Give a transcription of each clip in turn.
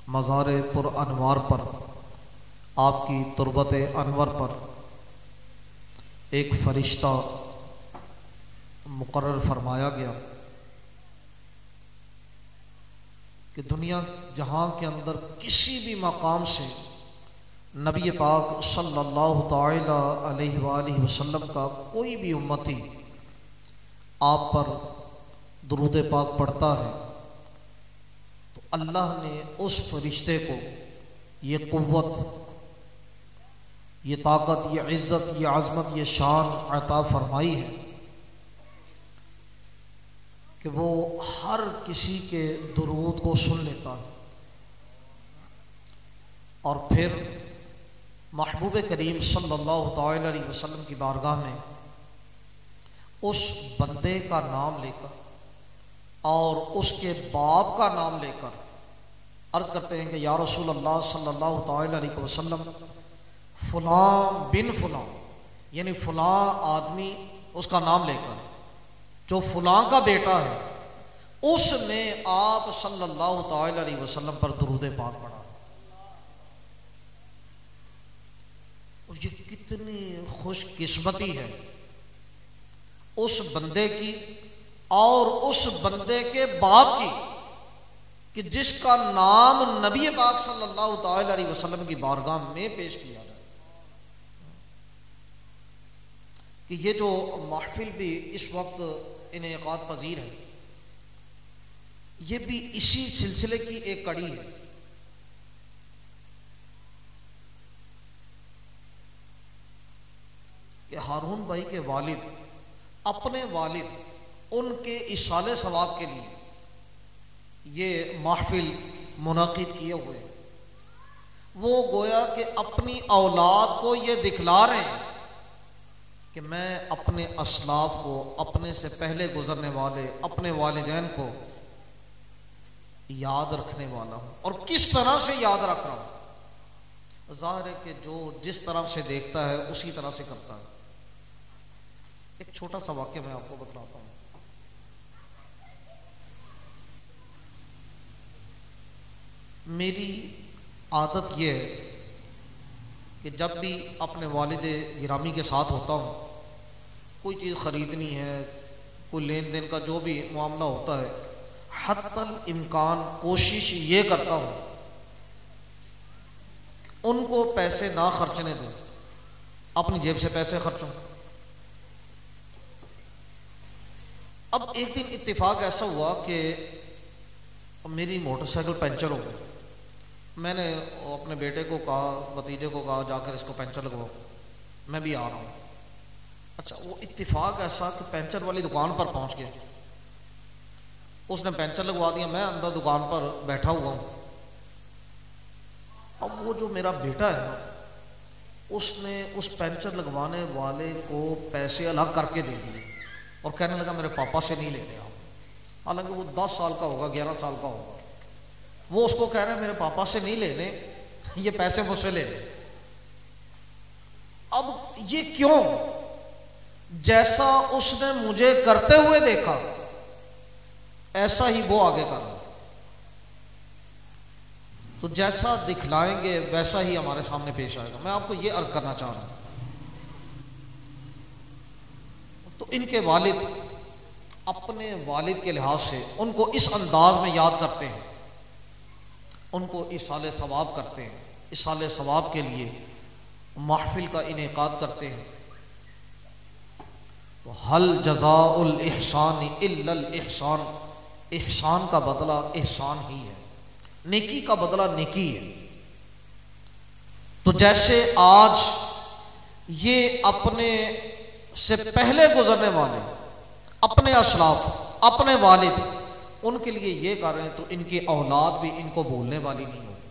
मज़ार पुर अनवार पर आपकी तुरबत अनवर पर एक फ़रिश्ता मुकर्रर फरमाया गया कि दुनिया जहाँ के अंदर किसी भी मकाम से नबी पाक सल्लल्लाहु ताला अलैहि वसल्लम का कोई भी उम्मती आप पर दुरूद पाक पढ़ता है तो अल्लाह ने उस फरिश्ते को ये क़ुव्वत, ये ताकत, ये इज़्ज़त, ये आज़मत, ये शान अता फरमाई है कि वो हर किसी के दुरूद को सुन लेता है और फिर महबूब करीम सल्लल्लाहु ताला अलैहि वसल्लम की बारगाह में उस बंदे का नाम लेकर और उसके बाप का नाम लेकर अर्ज़ करते हैं कि या रसूल अल्लाह सल्लल्लाहु ताला अलैहि वसल्लम, फ़ुलां बिन फ़ुलां, यानी फ़ुलां आदमी उसका नाम लेकर जो फ़ुलां का बेटा है उसने आप सल्लल्लाहु ताला अलैहि वसल्लम पर दुरूद पाक पढ़ा। और ये कितनी खुशकिस्मती है उस बंदे की और उस बंदे के बाप की कि जिसका नाम नबी पाक सल्लल्लाहु ताला अलैहि वसल्लम की बारगाह में पेश किया जाए। कि ये जो महफिल भी इस वक्त इनेकाद पजीर है, ये भी इसी सिलसिले की एक कड़ी है। कि हारून भाई के वालिद अपने वालिद उनके इसाले सवाब के लिए ये महफिल मुनाकिद किए हुए हैं। वो गोया कि अपनी औलाद को ये दिखला रहे हैं कि मैं अपने असलाफ को, अपने से पहले गुजरने वाले अपने वालिदैन को याद रखने वाला हूं। और किस तरह से याद रख रहा हूं? जाहिर है कि जो जिस तरह से देखता है उसी तरह से करता है। एक छोटा सा वाक्य मैं आपको बतलाता हूं। मेरी आदत यह है कि जब भी अपने वालिद गिरामी के साथ होता हूँ, कोई चीज़ ख़रीदनी है, कोई लेन देन का जो भी मामला होता है, हत्तल इम्कान कोशिश ये करता हूँ उनको पैसे ना खर्चने दूँ, अपनी जेब से पैसे खर्चूँ। अब एक दिन इत्तेफाक ऐसा हुआ कि मेरी मोटरसाइकिल पंचर हो गई। मैंने अपने बेटे को कहा, भतीजे को कहा, जाकर इसको पंचर लगवाओ, मैं भी आ रहा हूँ। अच्छा, वो इत्तेफाक ऐसा कि पंचर वाली दुकान पर पहुँच गया, उसने पंचर लगवा दिया, मैं अंदर दुकान पर बैठा हुआ हूँ। अब वो जो मेरा बेटा है ना, उसने उस पंचर लगवाने वाले को पैसे अलग करके दे दिए और कहने लगा मेरे पापा से नहीं लेते आप। हालांकि वो 10 साल का होगा, 11 साल का होगा। वो उसको कह रहे हैं मेरे पापा से नहीं लेने, ये पैसे मुझसे ले ले। अब ये क्यों? जैसा उसने मुझे करते हुए देखा ऐसा ही वो आगे कर रहा। तो जैसा दिखलाएंगे वैसा ही हमारे सामने पेश आएगा। मैं आपको ये अर्ज करना चाह रहा हूं। तो इनके वालिद अपने वालिद के लिहाज से उनको इस अंदाज में याद करते हैं, उनको इसाले सवाब करते हैं। इसाले सवाब के लिए महफिल का इनेकाद करते हैं। तो हल जज़ाउल इहसान इल्लल इहसान, इहसान का बदला इहसान ही है, नेकी का बदला नेकी है। तो जैसे आज ये अपने से पहले गुजरने वाले अपने असलाफ, अपने वालिद, उनके लिए ये कर रहे हैं, तो इनकी औलाद भी इनको बोलने वाली नहीं होगी।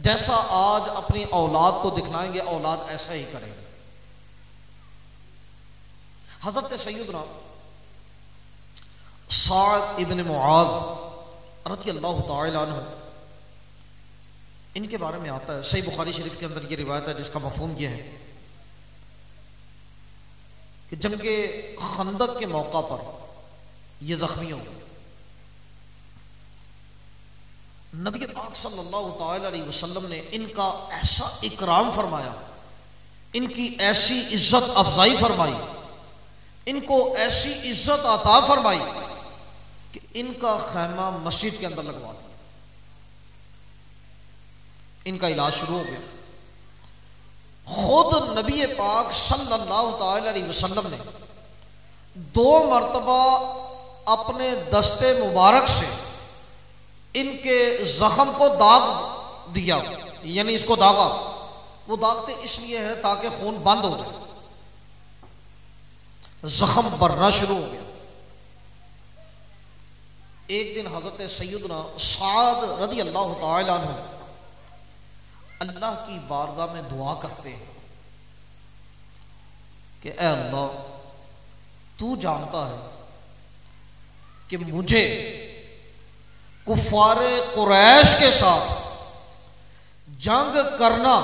जैसा आज अपनी औलाद को दिखलाएंगे, औलाद ऐसा ही करेंगे। हजरत सैयदना साद इब्न मुआज रज़ियल्लाहु ताला अन्हु, इनके बारे में आता है सही बुखारी शरीफ के अंदर ये रिवायत है जिसका मफहूम ये है कि जंगे खंदक के मौका पर ये जख्मी हो गए। नबी पाक सल्लल्लाहु अलैहि वसल्लम ने इनका ऐसा इकराम फरमाया, इनकी ऐसी इज्जत अफजाई फरमाई, इनको ऐसी इज्जत अता फरमाई कि इनका खैमा मस्जिद के अंदर लगवा दिया। इनका इलाज शुरू हो गया। खुद नबी पाक सल्लल्लाहु अलैहि वसल्लम ने 2 मरतबा अपने दस्ते मुबारक से इनके जख्म को दाग दिया, यानी इसको दागा। वो दागते इसलिए है ताकि खून बंद हो जाए, जख्म भरना शुरू हो गया। एक दिन हजरत सैयदना साद रज़ी अल्लाह तआला अन्हु अल्लाह की बारगाह में दुआ करते हैं कि ऐ अल्लाह, तू जानता है कि मुझे कुफारे कुरैश के साथ जंग करना,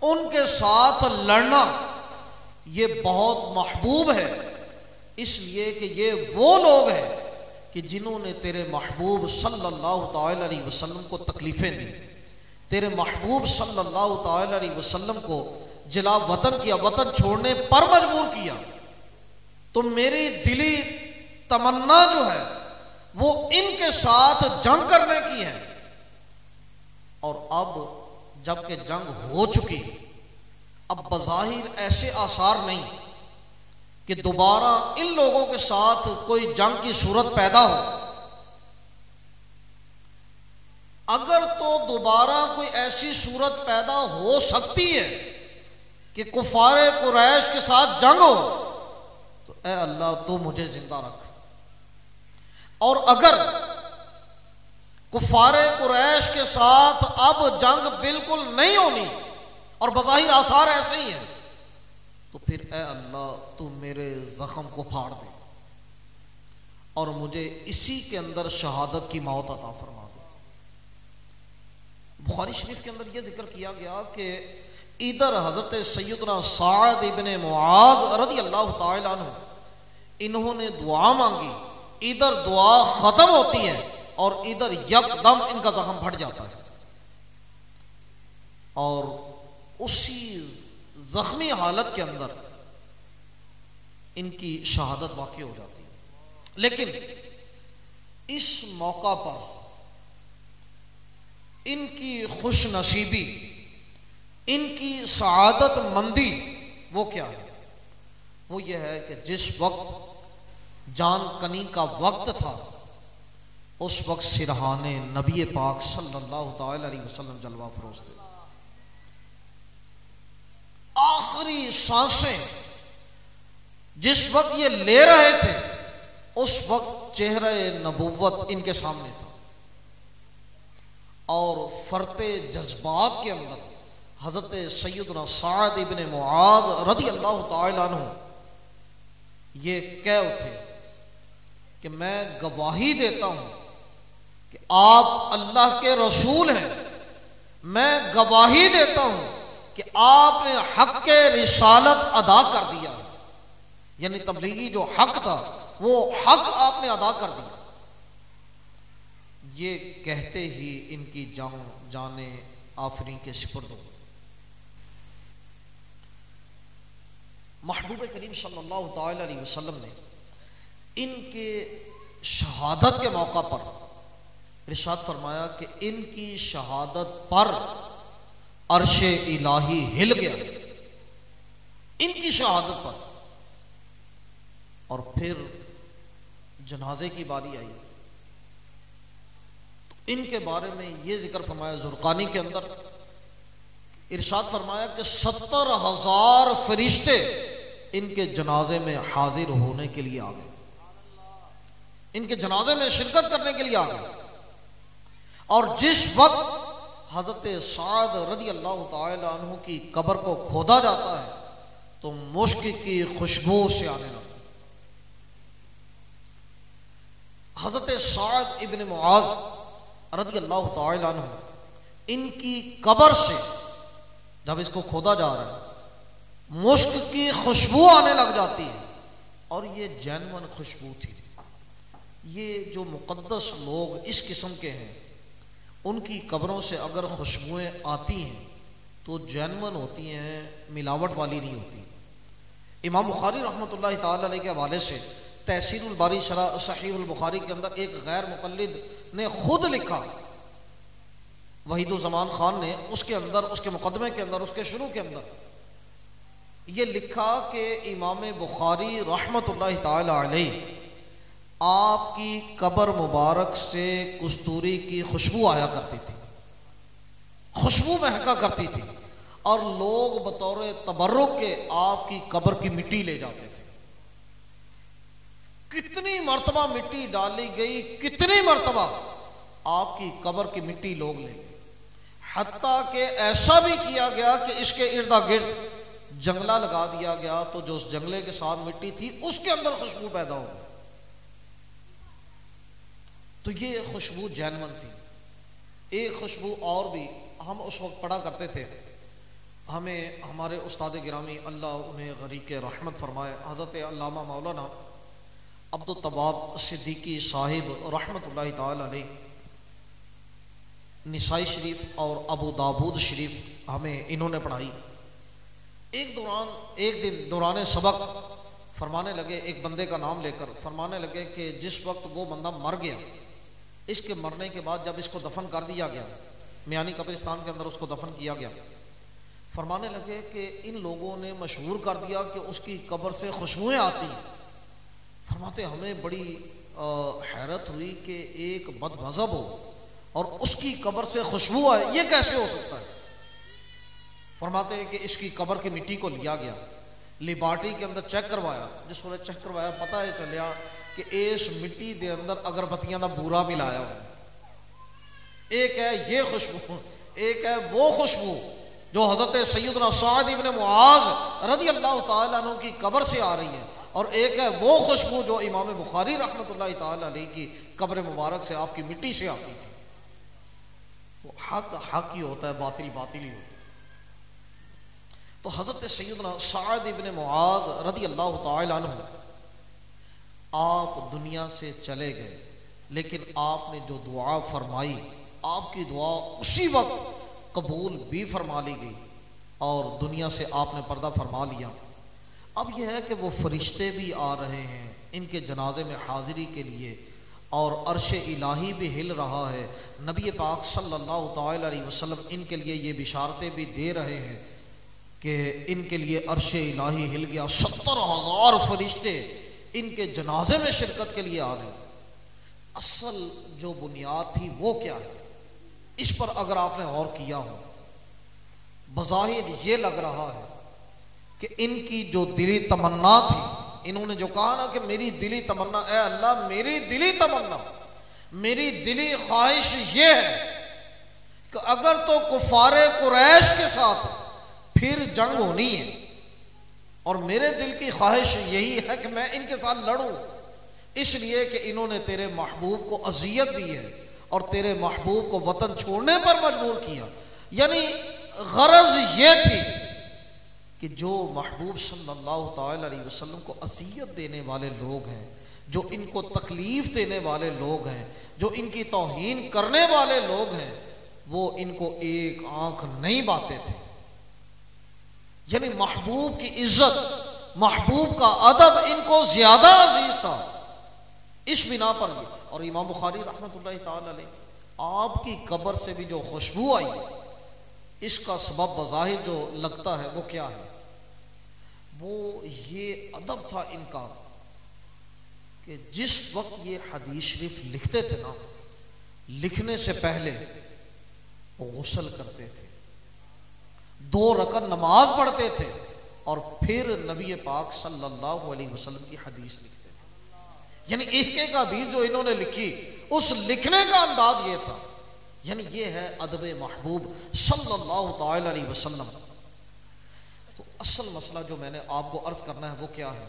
उनके साथ लड़ना ये बहुत महबूब है, इसलिए कि ये वो लोग हैं कि जिन्होंने तेरे महबूब सल्लल्लाहु अलैहि वसल्लम को तकलीफें दी, तेरे महबूब सल्लल्लाहु अलैहि वसल्लम को जिला वतन किया, वतन छोड़ने पर मजबूर किया। तो मेरी दिली तमन्ना जो है वो इनके साथ जंग करने की है। और अब जबकि जंग हो चुकी, अब बज़ाहिर ऐसे आसार नहीं कि दोबारा इन लोगों के साथ कोई जंग की सूरत पैदा हो। अगर तो दोबारा कोई ऐसी सूरत पैदा हो सकती है कि कुफारे कुरैश के साथ जंग हो, तो ऐ अल्लाह तो मुझे जिंदा रख। और अगर कुफारे कुरैश के साथ अब जंग बिल्कुल नहीं होनी और बज़ाहिर आसार ऐसे ही हैं, तो फिर ऐ अल्लाह तू मेरे जख्म को फाड़ दे और मुझे इसी के अंदर शहादत की मौत अता फरमा दे। बुखारी शरीफ के अंदर यह जिक्र किया गया कि इधर हजरत सैयदना साद इब्ने मुआज रज़ी अल्लाह तआला अन्हु इन्होंने दुआ मांगी, इधर दुआ खत्म होती है और इधर यकदम इनका जख्म फट जाता है और उसी जख्मी हालत के अंदर इनकी शहादत वाक़ई हो जाती है। लेकिन इस मौका पर इनकी खुश नसीबी, इनकी सआदत मंदी वो क्या है? वो ये है कि जिस वक्त जान कनी का वक्त था, उस वक्त सिरहाने नबी पाक सल्लल्लाहु अलैहि वसल्लम जलवा फरोज थे। आखिरी सांसें जिस वक्त ये ले रहे थे, उस वक्त चेहरे नबूवत इनके सामने था और फरते जज्बात के अंदर हजरत सैयदना साद इब्ने मुआज रज़ी अल्लाह तआला अन्हु ये कह उठे कि मैं गवाही देता हूं कि आप अल्लाह के रसूल हैं। मैं गवाही देता हूं कि आपने हक के रिसालत अदा कर दिया, यानी तबलीगी जो हक था वो हक आपने अदा कर दिया। ये कहते ही इनकी जाने आफरीन के सिपुर्द हो। महबूब करीम सल्लल्लाहु अलैहि वसल्लम ने इनके शहादत के मौका पर इरशाद फरमाया कि इनकी शहादत पर अर्शे इलाही हिल गया, इनकी शहादत पर। और फिर जनाजे की बारी आई तो इनके बारे में यह जिक्र फरमाया जुर्कानी के अंदर, इरशाद फरमाया कि 70,000 फरिश्ते इनके जनाजे में हाजिर होने के लिए आ गए, इनके जनाजे में शिरकत करने के लिए आ गए। और जिस वक्त हजरत साद रज़ी अल्लाह तआला अन्हु की कब्र को खोदा जाता है तो मुश्क की खुशबू से आने लगा। हजरत साद इब्ने मुआज रज़ी अल्लाह तआला अन्हु इनकी कब्र से जब इसको खोदा जा रहा है मुश्क की खुशबू आने लग जाती है और ये जैनवन खुशबू थी। ये जो मुकद्दस लोग इस किस्म के हैं उनकी कब्रों से अगर खुशबुएँ आती हैं तो जैनवन होती हैं, मिलावट वाली नहीं होती। इमाम बुखारी रहमतुल्लाहि ताला अलैहि के हवाले से तहसीरुल बारी शरह सहीहुल बुखारी के अंदर एक गैर मुक़ल्लिद ने खुद लिखा, वहीदुज़्ज़मान खान ने उसके अंदर, उसके मुकदमे के अंदर, उसके शुरू के अंदर ये लिखा कि इमाम बुखारी रहमतुल्लाहि ताला अलैहि आपकी कब्र मुबारक से कस्तूरी की खुशबू आया करती थी, खुशबू महका करती थी, और लोग बतौर तबर्रुक के आपकी कब्र की मिट्टी ले जाते थे। कितनी मर्तबा मिट्टी डाली गई, कितनी मर्तबा आपकी कब्र की मिट्टी लोग ले गए, हत्ता कि ऐसा भी किया गया कि इसके इर्द गिर्द जंगला लगा दिया गया, तो जो उस जंगले के साथ मिट्टी थी उसके अंदर खुशबू पैदा हो गई। तो ये खुशबू जैनवन थी। एक खुशबू और भी हम उस वक्त पढ़ा करते थे, हमें हमारे उस्ताद गिरामी अल्लाह उन्हें गरीक रहमत फरमाए, हज़रत अल्लामा मौलाना अब्दुल तवाब सिद्दीकी साहिब रहमतुल्लाहि ताला अलैहि निसाई शरीफ और अबू दाऊद शरीफ हमें इन्होंने पढ़ाई। एक दिन दौरान सबक फरमाने लगे, एक बंदे का नाम लेकर फरमाने लगे कि जिस वक्त वो बंदा मर गया, इसके मरने के बाद जब इसको दफन कर दिया गया, मियानी कब्रिस्तान के अंदर उसको दफन किया गया, फरमाने लगे कि इन लोगों ने मशहूर कर दिया कि उसकी कब्र से खुशबुएं आती हैं। फरमाते हमें बड़ी हैरत हुई कि एक बदमज़हब हो और उसकी कब्र से खुशबू आए, ये कैसे हो सकता है। फरमाते हैं कि इसकी कब्र की मिट्टी को लिया गया, लेबार्टरी के अंदर चेक करवाया, जिसको चेक करवाया पता है चलिया कि इस मिट्टी के अंदर अगरबत्तियां का बूरा मिलाया हुआ। एक है ये खुशबू, एक है वो खुशबू जो हजरत सैयदना साद इब्न मुआज रज़ी अल्लाह ताला अन्हु की कब्र से आ रही है, और एक है वो खुशबू जो इमाम बुखारी रहमतुल्लाहि ताला अलैहि की कब्र मुबारक से आपकी मिट्टी से आती थी। तो हक हक ही होता है, बातिल बातिल ही होता है। तो हजरत सैयदना साद इब्न मुआज रज़ी अल्लाह ताला अन्हु आप दुनिया से चले गए, लेकिन आपने जो दुआ फरमाई, आपकी दुआ उसी वक्त कबूल भी फरमा ली गई और दुनिया से आपने पर्दा फरमा लिया। अब यह है कि वो फरिश्ते भी आ रहे हैं इनके जनाजे में हाजिरी के लिए, और अर्श इलाही भी हिल रहा है। नबी पाक सल्लल्लाहु अलैहि वसल्लम इनके लिए ये बिशारतें भी दे रहे हैं कि इनके लिए अर्श इलाही हिल गया, 70,000 फरिश्ते इनके जनाजे में शिरकत के लिए आ रहे हैं। असल जो बुनियाद थी वो क्या है, इस पर अगर आपने गौर किया हो, बज़ाहिर ये लग रहा है कि इनकी जो दिली तमन्ना थी, इन्होंने जो कहा ना कि मेरी दिली तमन्ना, ए अल्लाह मेरी दिली तमन्ना, मेरी दिली ख्वाहिश ये है कि अगर तो कुफारे कुरैश के साथ फिर जंग होनी है, और मेरे दिल की ख्वाहिश यही है कि मैं इनके साथ लड़ूं, इसलिए कि इन्होंने तेरे महबूब को अजियत दी है और तेरे महबूब को वतन छोड़ने पर मजबूर किया। यानी गरज ये थी कि जो महबूब सल्लल्लाहु अलैहि वसल्लम को अजियत देने वाले लोग हैं, जो इनको तकलीफ देने वाले लोग हैं, जो इनकी तौहीन करने वाले लोग हैं, वो इनको एक आंख नहीं बाते थे। यानी महबूब की इज्जत, महबूब का अदब इनको ज्यादा अजीज था। इस बिना पर भी, और इमाम बुखारी रहमतुल्लाहि ताला अलैहि आपकी कब्र से भी जो खुशबू आई, इसका सबब बज़ाहिर जो लगता है वो क्या है, वो ये अदब था इनका कि जिस वक्त ये हदीस शरीफ लिखते थे ना, लिखने से पहले वो गुस्ल करते थे, 2 रकअत नमाज पढ़ते थे, और फिर नबी पाक सल्लल्लाहु अलैहि वसल्लम की हदीस लिखते थे। यानी एक एक हदीस जो इन्होंने लिखी, उस लिखने का अंदाज ये था। यानी ये है अदब महबूब सल्लल्लाहु ताला अलैहि वसल्लम। तो असल मसला जो मैंने आपको अर्ज करना है वो क्या है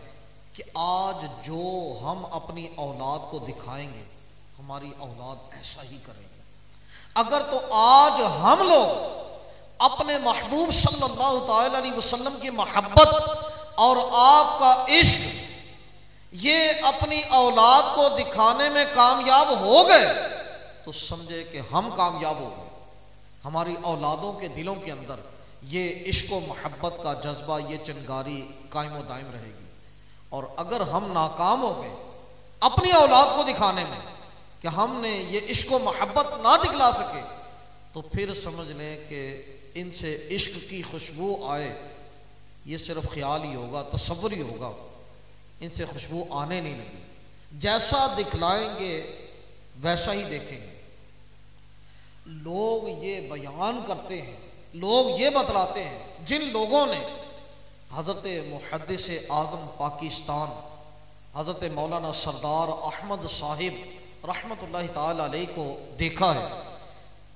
कि आज जो हम अपनी औलाद को दिखाएंगे, हमारी औलाद ऐसा ही करेगी। अगर तो आज हम लोग अपने महबूब सल्लल्लाहु ताला अलैहि वसल्लम की मोहब्बत और आपका इश्क ये अपनी औलाद को दिखाने में कामयाब हो गए, तो समझे कि हम कामयाब हो गए। हमारी औलादों के दिलों के अंदर ये इश्क व मोहब्बत का जज्बा, ये चिंगारी कायम व दायम रहेगी। और अगर हम नाकाम हो गए अपनी औलाद को दिखाने में कि हमने ये इश्क व मोहब्बत ना दिखला सके, तो फिर समझ लें कि इनसे इश्क की खुशबू आए ये सिर्फ ख्याल ही होगा, तसव्वुर ही होगा, इनसे खुशबू आने नहीं लगी। जैसा दिखलाएंगे वैसा ही देखेंगे। लोग ये बयान करते हैं, लोग ये बतलाते हैं, जिन लोगों ने हज़रत मुहद्दिस आज़म पाकिस्तान हज़रत मौलाना सरदार अहमद साहिब रहमतुल्लाहि ताला अलैह को देखा है,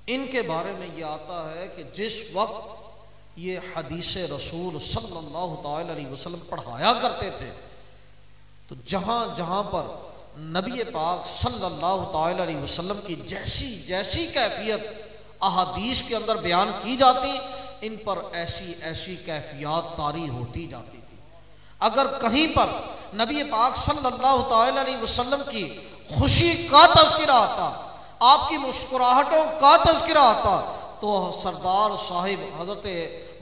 इनके बारे में ये आता है कि जिस वक्त ये हदीस रसूल सल्लल्लाहु ताला अलैहि वसल्लम पढ़ाया करते थे, तो जहाँ जहाँ पर नबी पाक सल्लल्लाहु ताला अलैहि वसल्लम की जैसी जैसी कैफियत अहादीस के अंदर बयान की जाती, इन पर ऐसी ऐसी कैफियत तारी होती जाती थी। अगर कहीं पर नबी पाक सल्लल्लाहु ताला अलैहि वसल्लम की खुशी का तज़किरा आता, आपकी मुस्कुराहटों का तज़किरा आता, तो सरदार साहिब हज़रत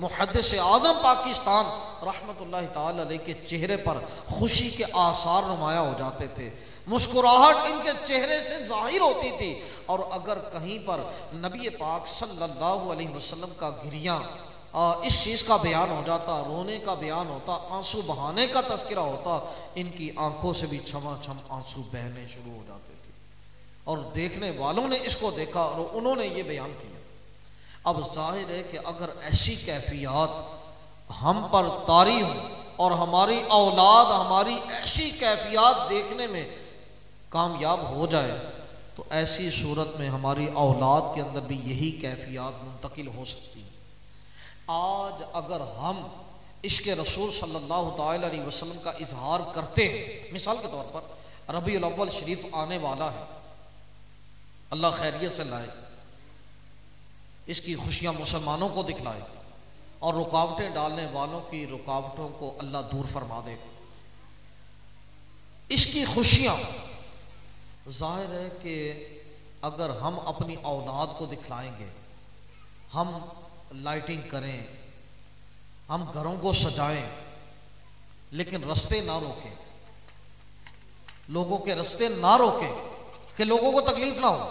मुहद्दिस आज़म पाकिस्तान रहमतुल्लाहि ताला अलैह के चेहरे पर खुशी के आसार नुमाया हो जाते थे, मुस्कुराहट इनके चेहरे से जाहिर होती थी। और अगर कहीं पर नबी पाक सल्लल्लाहु अलैहि वसल्लम का गिरिया, इस चीज़ का बयान हो जाता, रोने का बयान होता, आंसू बहाने का तज़किरा होता, इनकी आंखों से भी छमाछम आंसू बहने शुरू हो जाते थे। और देखने वालों ने इसको देखा और उन्होंने ये बयान किया। अब जाहिर है कि अगर ऐसी कैफियत हम पर तारी हो और हमारी औलाद हमारी ऐसी कैफियत देखने में कामयाब हो जाए, तो ऐसी सूरत में हमारी औलाद के अंदर भी यही कैफियत मुंतकिल हो सकती है। आज अगर हम इश्क रसूल सल्लल्लाहु ताला अलैहि वसल्लम का इजहार करते हैं, मिसाल के तौर पर रबीउल अव्वल शरीफ आने वाला है, अल्लाह खैरियत से लाए, इसकी खुशियां मुसलमानों को दिखलाए और रुकावटें डालने वालों की रुकावटों को अल्लाह दूर फरमा दे। इसकी खुशियां जाहिर है कि अगर हम अपनी औलाद को दिखलाएंगे, हम लाइटिंग करें, हम घरों को सजाएं, लेकिन रास्ते ना रोकें, लोगों के रास्ते ना रोकें कि लोगों को तकलीफ ना हो,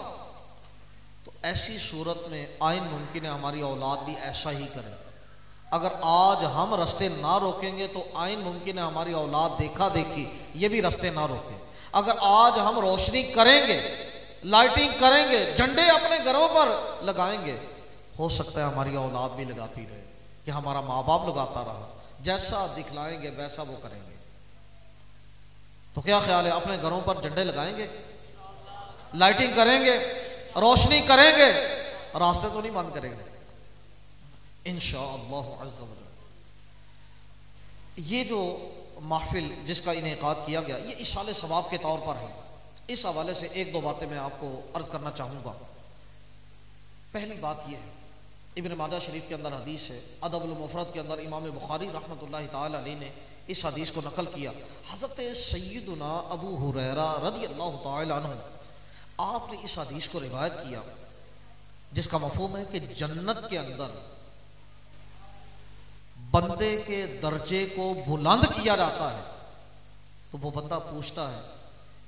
तो ऐसी सूरत में आइन मुमकिन है हमारी औलाद भी ऐसा ही करे। अगर आज हम रास्ते ना रोकेंगे तो आइन मुमकिन है हमारी औलाद देखा देखी ये भी रास्ते ना रोके। अगर आज हम रोशनी करेंगे, लाइटिंग करेंगे, झंडे अपने घरों पर लगाएंगे, हो सकता है हमारी औलाद भी लगाती रहे कि हमारा माँ बाप लगाता रहा, जैसा दिखलाएंगे वैसा वो करेंगे। तो क्या ख्याल है, अपने घरों पर झंडे लगाएंगे, लाइटिंग करेंगे, रोशनी करेंगे, रास्ते तो नहीं बंद करेंगे इंशाअल्लाह अज़्ज़ा वजल। ये जो महफिल जिसका इनेकाद किया गया ये इशाले सवाब के तौर पर है। इस हवाले से एक दो बातें मैं आपको अर्ज करना चाहूँगा। पहली बात यह है, इब्न माजा शरीफ के अंदर हदीस है, अदबुल मुफरद के अंदर इमाम बुखारी रहमतुल्लाहि ताला अलैह ने इस हदीस को नकल किया। हज़रत सय्यदुना अबू हुरैरा रज़ियल्लाहु ताला अन्हु, आपने इस हदीस को रिवायत किया जिसका मफ़हूम है कि जन्नत के अंदर बंदे के दर्जे को बुलंद किया जाता है, तो वो बंदा पूछता है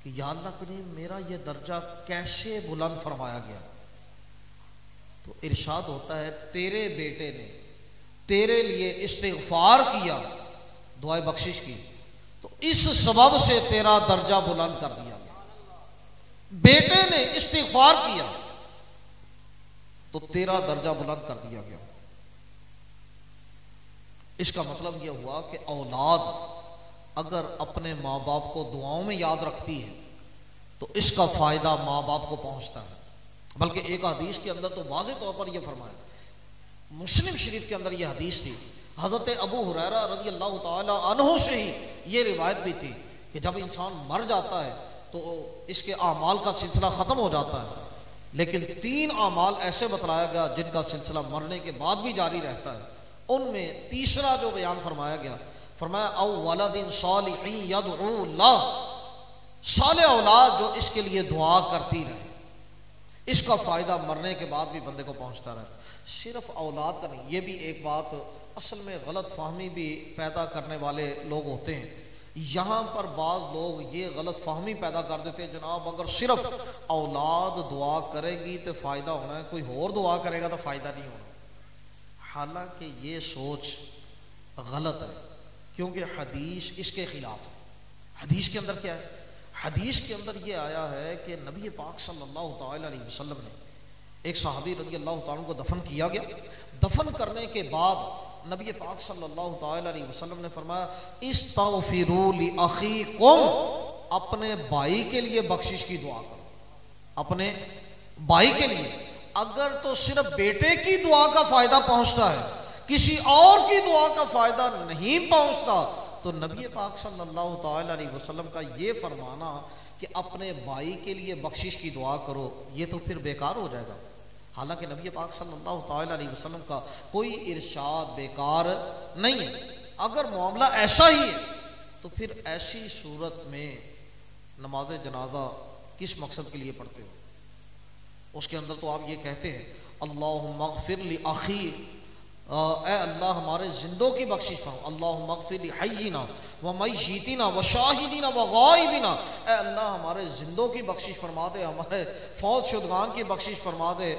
कि या अल्लाह करीम मेरा ये दर्जा कैसे बुलंद फरमाया गया? तो इरशाद होता है तेरे बेटे ने तेरे लिए इस्तिग़फ़ार किया, दुआए बख्शिश की, तो इस सबब से तेरा दर्जा बुलंद कर दिया गया। बेटे ने इस्तिग़फ़ार किया तो तेरा दर्जा बुलंद कर दिया गया। इसका मतलब यह हुआ कि औलाद अगर अपने माँ बाप को दुआओं में याद रखती है तो इसका फ़ायदा माँ बाप को पहुँचता है। बल्कि एक हदीस के अंदर तो वाज़े तौर पर यह फरमाया, मुस्लिम शरीफ के अंदर यह हदीस थी, हज़रत अबू हुरैरा रज़ियल्लाहु ताला अन्हु से ही ये रिवायत भी थी कि जब इंसान मर जाता है तो इसके आमाल का सिलसिला ख़त्म हो जाता है, लेकिन 3 आमाल ऐसे बतलाया गया जिनका सिलसिला मरने के बाद भी जारी रहता है। उनमें तीसरा जो बयान फरमाया गया, फरमाया औ वलदिन सालिहिन यदउ लह, साले औलाद जो इसके लिए दुआ करती रहे। इसका फ़ायदा मरने के बाद भी बंदे को पहुंचता रहता। सिर्फ औलाद का नहीं, ये भी एक बात असल में गलत फहमी भी पैदा करने वाले लोग होते हैं। यहाँ पर बाज़ लोग ये गलत फहमी पैदा कर देते हैं, जनाब अगर सिर्फ औलाद दुआ करेगी तो फ़ायदा होना है, कोई और दुआ करेगा तो फ़ायदा नहीं होना। हालांकि ये सोच गलत है, क्योंकि हदीस इसके खिलाफ है। हदीस के अंदर क्या है? हदीस के अंदर ये आया है कि नबी पाक सल्लल्लाहु अलैहि वसल्लम ने एक सहाबी रज़ी अल्लाह तआला को दफन किया गया। दफन करने के बाद नबी पाक सल्लल्लाहु अलैहि वसल्लम ने फरमाया, इस्तग़फिरू लि अख़ीकुम, अपने भाई के लिए बख्शिश की दुआ करो। अपने भाई के लिए। अगर तो सिर्फ बेटे की दुआ का फायदा पहुंचता है, किसी और की दुआ का फायदा नहीं पहुंचता, तो नबी पाक सल्लल्लाहु अलैहि वसल्लम का ये फरमाना कि अपने भाई के लिए बख्शिश की दुआ करो, ये तो फिर बेकार हो जाएगा। हालांकि नबी पाक सल्लल्लाहु अलैहि वसल्लम का कोई इरशाद बेकार नहीं है। अगर मामला ऐसा ही है तो फिर ऐसी सूरत में नमाज जनाजा किस मकसद के लिए पढ़ते हो? उसके अंदर तो आप ये कहते हैं, अल्लाहुम्मा अग़फ़िर लि अख़ी, ए अल्लाह हमारे जिंदों की बख्शिश फरमा, अल्लाहुम्मा अग़फ़िर लि हय्यिना व मय्यितिना व शाहिदीना व गायबिना, ए अल्लाह हमारे जिंदों की बख्शिश फरमा दे, हमारे फौत शुदगान की बख्शिश फरमा दे,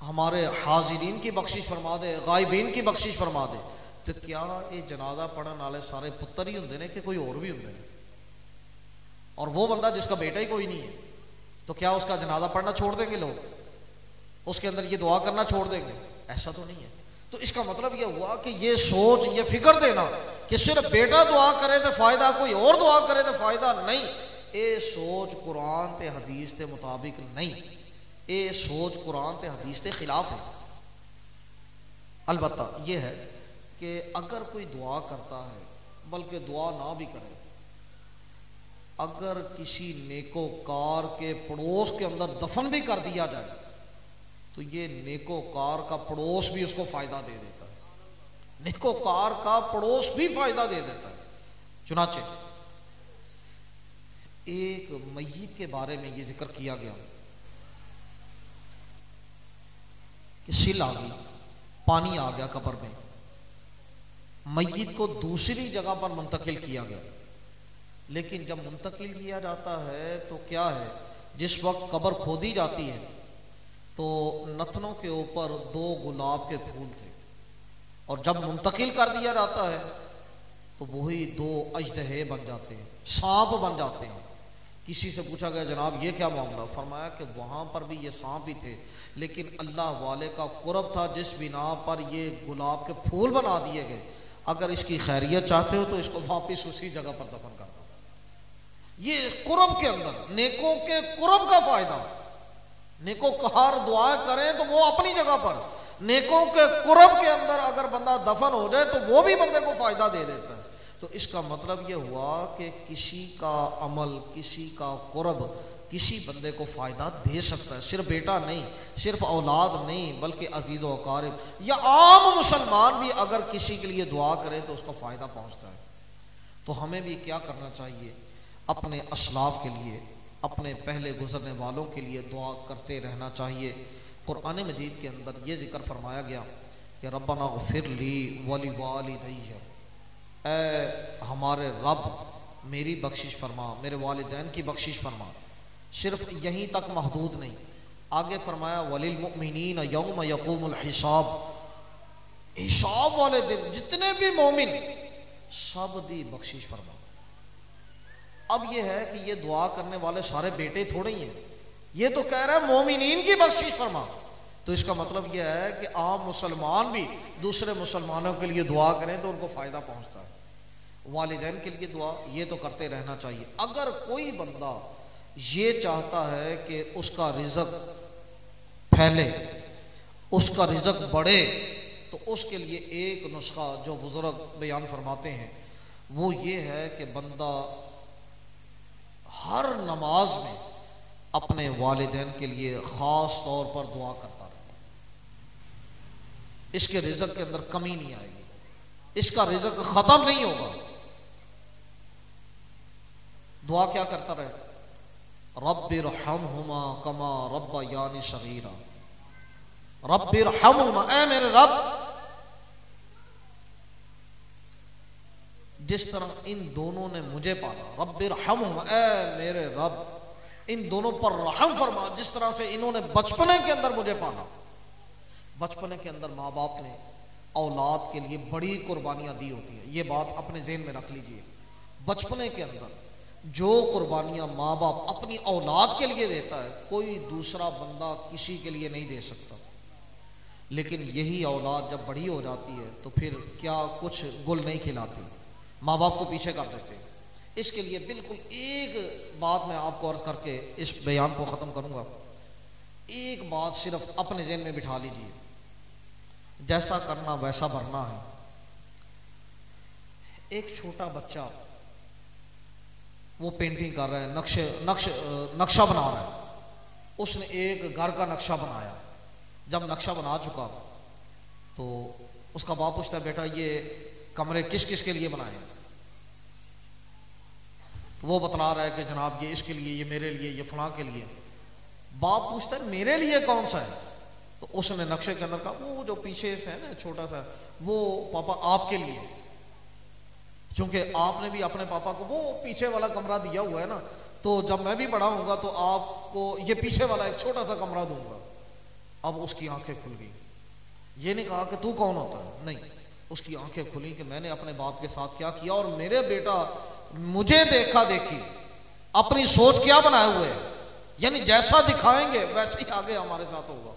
हमारे हाजिरीन की बख्शिश फरमा दे, गायबीन की बख्शिश फरमा दे। तो क्या ये जनाजा पढ़ने वाले सारे पुत्र ही होंगे ने कि कोई और भी होंगे ने? और वो बंदा जिसका बेटा ही कोई नहीं है, तो क्या उसका जनाजा पढ़ना छोड़ देंगे लोग? उसके अंदर ये दुआ करना छोड़ देंगे? ऐसा तो नहीं है। तो इसका मतलब ये हुआ कि ये सोच, ये फिक्र देना कि सिर्फ बेटा दुआ करे तो फायदा, कोई और दुआ करे तो फायदा नहीं, ये सोच कुरान ते हदीस के मुताबिक नहीं। ये सोच कुरान ते हदीस के खिलाफ है। अलबत्ता ये है कि अगर कोई दुआ करता है, बल्कि दुआ ना भी करे, अगर किसी नेकोकार के पड़ोस के अंदर दफन भी कर दिया जाए तो ये नेकोकार का पड़ोस भी उसको फायदा दे देता है। नेकोकार का पड़ोस भी फायदा दे देता है। चुनाचे एक मय्यत के बारे में ये जिक्र किया गया कि सिल आ गई, पानी आ गया कब्र में, मय्यत को दूसरी जगह पर मुंतकिल किया गया। लेकिन जब मुंतकिल किया जाता है तो क्या है, जिस वक्त कब्र खोदी जाती है तो नथनों के ऊपर 2 गुलाब के फूल थे, और जब मुंतकिल कर दिया जाता है तो वही 2 अजदहे बन जाते हैं, सांप बन जाते हैं। किसी से पूछा गया, जनाब ये क्या मामला? फरमाया कि वहाँ पर भी ये सांप ही थे, लेकिन अल्लाह वाले का कुर्ब था जिस बिना पर ये गुलाब के फूल बना दिए गए। अगर इसकी खैरियत चाहते हो तो इसको वापस उसी जगह पर दफन कर दो। ये कुर्ब के अंदर, नेकों के कुर्ब का फायदा। नेकोकार दुआ करें तो वो अपनी जगह पर, नेकों के कुर्ब के अंदर अगर बंदा दफन हो जाए तो वो भी बंदे को फायदा दे देता है। तो इसका मतलब ये हुआ कि किसी का अमल, किसी का कुर्ब किसी बंदे को फायदा दे सकता है। सिर्फ बेटा नहीं, सिर्फ औलाद नहीं, बल्कि अजीज़ व अकारिब या आम मुसलमान भी अगर किसी के लिए दुआ करे तो उसको फायदा पहुंचता है। तो हमें भी क्या करना चाहिए? अपने असलाफ के लिए, अपने पहले गुजरने वालों के लिए दुआ करते रहना चाहिए। कुरान मजीद के अंदर ये जिक्र फरमाया गया कि रब्बना ग़फ़िर ली वली वालिदैया, ऐ हमारे रब मेरी बख्शिश फरमा, मेरे वालिदैन की बख्शिश फरमा। सिर्फ यहीं तक महदूद नहीं, आगे फरमाया वलिल मुमिनीन यौम यक़ूमुल हिसाब, हिसाब वाले दिन जितने भी मोमिन सब दी बख्शिश फरमा। अब ये है कि ये दुआ करने वाले सारे बेटे थोड़े ही हैं, ये तो कह रहा है मोमिनीन की बख्शिश फरमा। तो इसका मतलब यह है कि आम मुसलमान भी दूसरे मुसलमानों के लिए दुआ करें तो उनको फायदा पहुंचता है। वालिदैन के लिए दुआ ये तो करते रहना चाहिए। अगर कोई बंदा ये चाहता है कि उसका रिज़्क़ फैले, उसका रिज़्क़ बढ़े, तो उसके लिए एक नुस्खा जो बुजुर्ग बयान फरमाते हैं वो ये है कि बंदा हर नमाज में अपने वालिदैन के लिए ख़ास तौर पर दुआ करता रहे। इसके रिज़्क़ के अंदर कमी नहीं आएगी, इसका रिज़्क़ ख़त्म नहीं होगा। दुआ क्या करता रहे? रब्बिरहमहुमा कमा रब्बयानी सगीरा, रब्बिरहमहुमा, ऐ मेरे रब जिस तरह इन दोनों ने मुझे पाला, रब्बिरहमहुमा, ऐ मेरे रब इन दोनों पर रहम फरमा, जिस तरह से इन्होंने बचपने के अंदर मुझे पाला। बचपने के अंदर माँ बाप ने औलाद के लिए बड़ी कुर्बानियां दी होती है, ये बात अपने ज़हन में रख लीजिए। बचपने के अंदर जो कुर्बानियां माँ बाप अपनी औलाद के लिए देता है, कोई दूसरा बंदा किसी के लिए नहीं दे सकता। लेकिन यही औलाद जब बड़ी हो जाती है तो फिर क्या कुछ गुल नहीं खिलाती, माँ बाप को पीछे कर देते हैं। इसके लिए बिल्कुल एक बात मैं आपको अर्ज करके इस बयान को ख़त्म करूँगा। एक बात सिर्फ अपने ज़हन में बिठा लीजिए, जैसा करना वैसा भरना है। एक छोटा बच्चा वो पेंटिंग कर रहा है, नक्शा बना रहा है। उसने एक घर का नक्शा बनाया। जब नक्शा बना चुका तो उसका बाप पूछता है, बेटा ये कमरे किस किस के लिए बनाए? तो वो बतला रहा है कि जनाब ये इसके लिए, ये मेरे लिए, ये फलां के लिए। बाप पूछता है मेरे लिए कौन सा है? तो उसने नक्शे के अंदर कहा वो जो पीछे से है ना छोटा सा, वो पापा आपके लिए, क्योंकि आपने भी अपने पापा को वो पीछे वाला कमरा दिया हुआ है ना, तो जब मैं भी बड़ा होऊंगा तो आपको ये पीछे वाला एक छोटा सा कमरा दूंगा। अब उसकी आंखें खुल गई। ये नहीं कहा कि तू कौन होता है, नहीं, उसकी आंखें खुली कि मैंने अपने बाप के साथ क्या किया और मेरे बेटा मुझे देखा देखी अपनी सोच क्या बनाए हुए है, यानी जैसा दिखाएंगे वैसे ही आगे हमारे साथ होगा।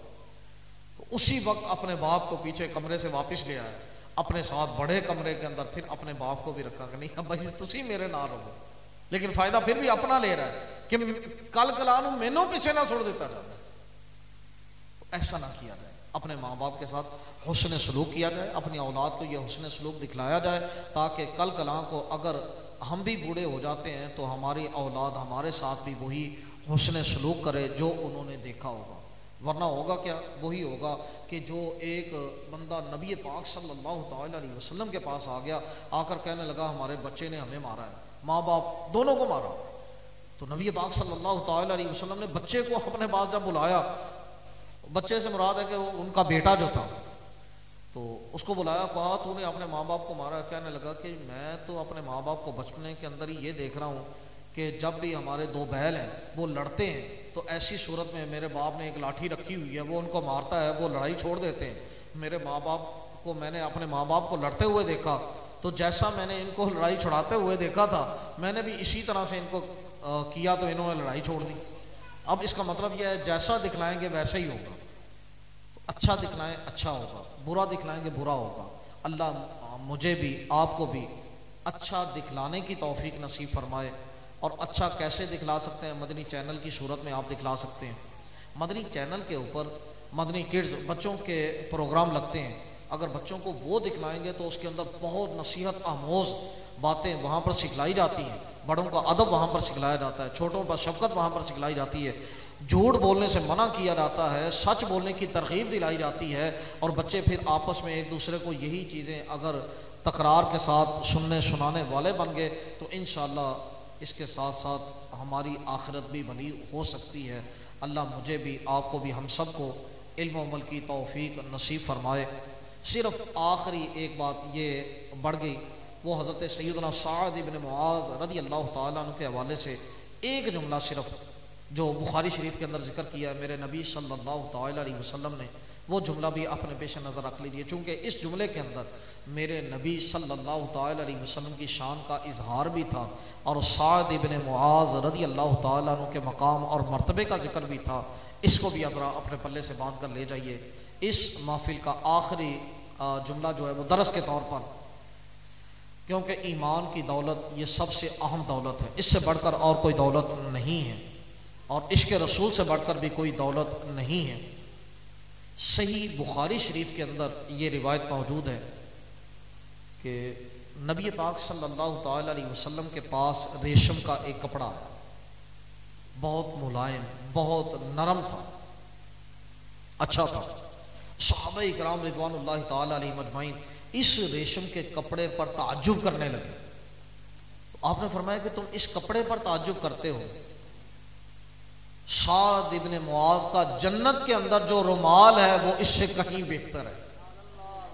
तो उसी वक्त अपने बाप को पीछे कमरे से वापस ले आया, अपने साथ बड़े कमरे के अंदर फिर अपने बाप को भी रखा कि नहीं अब भाई तुसी मेरे नाल रहो, लेकिन फायदा फिर भी अपना ले रहा है कि कल कला मैनू पीछे ना छोड़ देता जाए। ऐसा ना किया जाए, अपने माँ बाप के साथ हुस्न सलूक किया जाए, अपनी औलाद को यह हुस्न सलूक दिखलाया जाए, ताकि कल कला को अगर हम भी बूढ़े हो जाते हैं तो हमारी औलाद हमारे साथ भी वही हुस्न सलूक करे जो उन्होंने देखा होगा। वरना होगा क्या, वही होगा कि जो एक बंदा नबी पाक सल्लल्लाहु अलैहि वसल्लम के पास आ गया, आकर कहने लगा हमारे बच्चे ने हमें मारा है, माँ बाप दोनों को मारा। तो नबी पाक सल्लल्लाहु अलैहि वसल्लम ने बच्चे को अपने पास जब बुलाया, बच्चे से मुराद है कि वो उनका बेटा जो था, तो उसको बुलाया, कहा तूने अपने माँ बाप को मारा। कहने लगा कि मैं तो अपने माँ बाप को बचपने के अंदर ही ये देख रहा हूँ कि जब भी हमारे दो बैल हैं वो लड़ते हैं तो ऐसी सूरत में मेरे बाप ने एक लाठी रखी हुई है, वो उनको मारता है, वो लड़ाई छोड़ देते हैं। मेरे माँ बाप को मैंने अपने माँ बाप को लड़ते हुए देखा, तो जैसा मैंने इनको लड़ाई छुड़ाते हुए देखा था मैंने भी इसी तरह से इनको किया, तो इन्होंने लड़ाई छोड़ दी। अब इसका मतलब यह है जैसा दिखलाएंगे वैसे ही होगा। तो अच्छा दिखलाएं अच्छा होगा, बुरा दिखलाएंगे बुरा होगा। अल्लाह मुझे भी आपको भी अच्छा दिखलाने की तौफीक नसीब फरमाए। और अच्छा कैसे दिखला सकते हैं? मदनी चैनल की सूरत में आप दिखला सकते हैं। मदनी चैनल के ऊपर मदनी किड्स बच्चों के प्रोग्राम लगते हैं, अगर बच्चों को वो दिखलाएंगे तो उसके अंदर बहुत नसीहत आमोज़ बातें वहाँ पर सिखलाई जाती हैं, बड़ों का अदब वहाँ पर सिखलाया जाता है, छोटों पर शफकत वहाँ पर सिखलाई जाती है, झूठ बोलने से मना किया जाता है, सच बोलने की तरगीब दिलाई जाती है। और बच्चे फिर आपस में एक दूसरे को यही चीज़ें अगर तकरार के साथ सुनने सुनाने वाले बन गए तो इंशाअल्लाह इसके साथ साथ हमारी आखिरत भी भली हो सकती है। अल्लाह मुझे भी आपको भी हम सब को इल्म अमल की तौफीक नसीब फरमाए। सिर्फ आखिरी एक बात ये बढ़ गई, वो हज़रत सैयदना साद इब्न मुआज़ रज़ी अल्लाह तआला अन्हु के हवाले से एक जुमला सिर्फ जो बुखारी शरीफ के अंदर जिक्र किया है मेरे नबी सल्लल्लाहु अलैहि वसल्लम ने, वो जुमला भी अपने पेश नज़र रख लीजिए, चूँकि इस जुमले के अंदर मेरे नबी सल्लल्लाहु अलैहि वसल्लम की शान का इजहार भी था और साद इब्न मुआज़ रज़ी अल्लाह तआला अन्हु के मकाम और मर्तबे का जिक्र भी था। इसको भी अगर अपने पल्ले से बांध कर ले जाइए। इस महफिल का आखिरी जुमला जो है वो दरस के तौर पर, क्योंकि ईमान की दौलत ये सबसे अहम दौलत है, इससे बढ़कर और कोई दौलत नहीं है और इश्क रसूल से बढ़कर भी कोई दौलत नहीं है। सही बुखारी शरीफ के अंदर ये रिवायत मौजूद है कि नबी पाक सल्लल्लाहु अलैहि वसल्लम के पास रेशम का एक कपड़ा आया, बहुत मुलायम बहुत नरम था, अच्छा था। सहाबा इकराम रिज़वानुल्लाहि ताला अलैहिम अजमाइन इस रेशम के कपड़े पर ताज्जुब करने लगे। तो आपने फरमाया कि तुम इस कपड़े पर ताज्जुब करते हो, साद इब्न मुआज का जन्नत के अंदर जो रुमाल है वो इससे कहीं बेहतर है।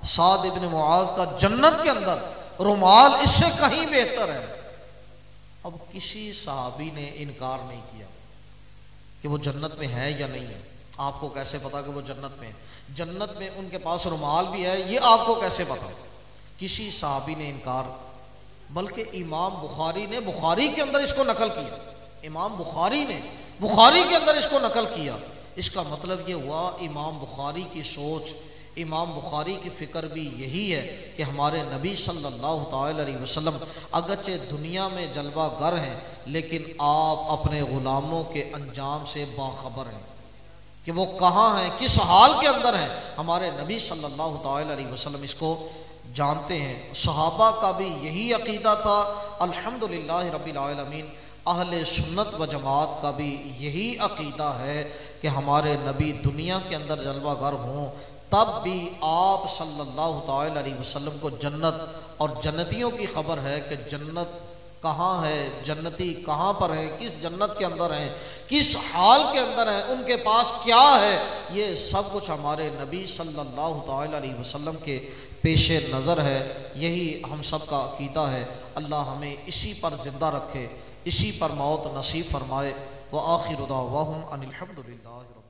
साद इब्न मुआज का जन्नत के अंदर रुमाल इससे कहीं बेहतर है। अब किसी सहाबी ने इनकार नहीं किया कि वो जन्नत में है या नहीं है। आपको कैसे पता कि वो जन्नत में है? जन्नत में उनके पास रुमाल भी है, ये आपको कैसे पता? किसी सहाबी ने इनकार, बल्कि इमाम बुखारी ने बुखारी के अंदर इसको नकल किया। इमाम बुखारी ने बुखारी के अंदर इसको नकल किया। इसका मतलब ये हुआ इमाम बुखारी की सोच, इमाम बुखारी की फ़िक्र भी यही है कि हमारे नबी सल्लल्लाहु अलैहि वसल्लम अगरचे दुनिया में जलवा गर हैं, लेकिन आप अपने ग़ुलामों के अंजाम से बाखबर हैं कि वो कहाँ हैं, किस हाल के अंदर हैं। हमारे नबी सल्लल्लाहु अलैहि वसल्लम इसको जानते हैं। सहाबा का भी यही अकीदा था। अल्हम्दुलिल्लाह रब्बिल आलमीन, अहले सुन्नत व जमात का भी यही अकीदा है कि हमारे नबी दुनिया के अंदर जलवागर हों, तब भी आप सल्लल्लाहु अलैहि वसल्लम को जन्नत और जन्नतियों की खबर है कि जन्नत कहाँ है, जन्नती कहाँ पर है, किस जन्नत के अंदर हैं, किस हाल के अंदर हैं, उनके पास क्या है, ये सब कुछ हमारे नबी सल्लल्लाहु अलैहि वसल्लम के पेश नज़र है। यही हम सब का अकीदा है। अल्लाह हमें इसी पर ज़िंदा रखे, इसी पर मौत नसीब फरमाए। व आखिर दावाहुम अनिल हम्दुलिल्लाह।